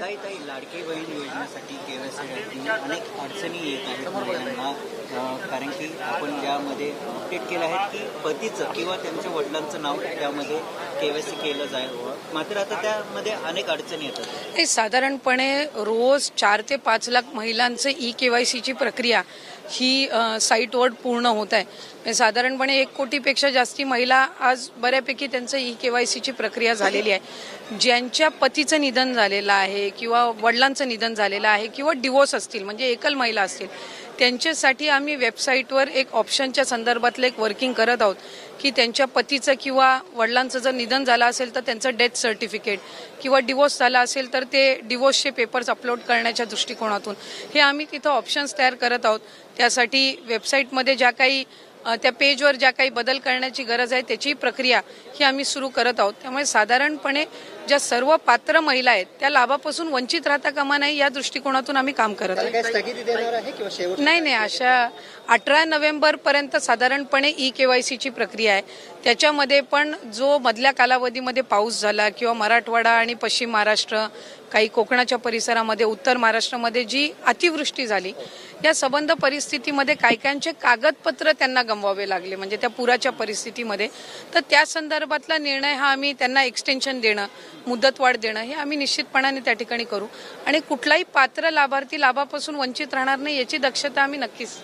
ताई लाडकी बहीण योजनेसाठी केवायसी अनेक अडचणी येत आहेत महिलांना, कारण की आपण यामध्ये अपडेट केलं आहे की पतीचं किंवा त्यांच्या वडिलांचं नाव त्यामध्ये केवायसी केलं जावं, मात्र आता त्यामध्ये अनेक अडचणी येतात. हे साधारणपणे रोज 4 ते 5 लाख महिलांचं केवायसीची प्रक्रिया ही साईटवर पूर्ण होत आहे. साधारणपणे 1 कोटीपेक्षा जास्ती महिला आज बऱ्यापैकी त्यांचं केवायसीची प्रक्रिया झालेली आहे. ज्यांच्या पतीचं निधन झालेलं आहे किंवा वडिलांचं निधन झालेलं आहे किंवा डिवोर्स असतील म्हणजे एकल महिला असतील, त्यांच्यासाठी आम्ही वेबसाईटवर एक ऑप्शनच्या संदर्भातलं एक वर्किंग करत आहोत की त्यांच्या पतीचं किंवा वडिलांचं जर निधन झालं असेल तर त्यांचं डेथ सर्टिफिकेट किंवा डिवोर्स झाला असेल तर ते डिवोर्सचे पेपर्स अपलोड करण्याच्या दृष्टिकोनातून हे आम्ही तिथं ऑप्शन्स तयार करत आहोत. त्यासाठी वेबसाईटमध्ये ज्या काही त्या पेजवर ज्या काही बदल करण्याची गरज आहे त्याची प्रक्रिया ही आम्ही सुरू करत आहोत. त्यामुळे साधारणपणे ज्या सर्व पात्र महिला आहेत त्या लाभापासून वंचित राहता कामा नये या दृष्टिकोनातून आम्ही काम करत आहोत. नाही, अशा 18 नोव्हेंबरपर्यंत साधारणपणे केवायसीची प्रक्रिया आहे. त्याच्यामध्ये पण जो मधल्या कालावधीमध्ये पाऊस झाला किंवा मराठवाडा आणि पश्चिम महाराष्ट्र, काही कोकणाच्या परिसरामध्ये, उत्तर महाराष्ट्रामध्ये जी अतिवृष्टी झाली, या संबंध परिस्थितीमध्ये कायकांचे कागदपत्र त्यांना गमवावे लागले म्हणजे त्या पुराच्या परिस्थितीमध्ये. तर त्या संदर्भातला निर्णय हा आम्ही त्यांना एक्सटेन्शन देणं, मुदतवाढ देणं हे आम्ही निश्चितपणाने त्या ठिकाणी करू आणि कुठलाही पात्र लाभार्थी लाभापासून वंचित राहणार नाही याची दक्षता आम्ही नक्कीच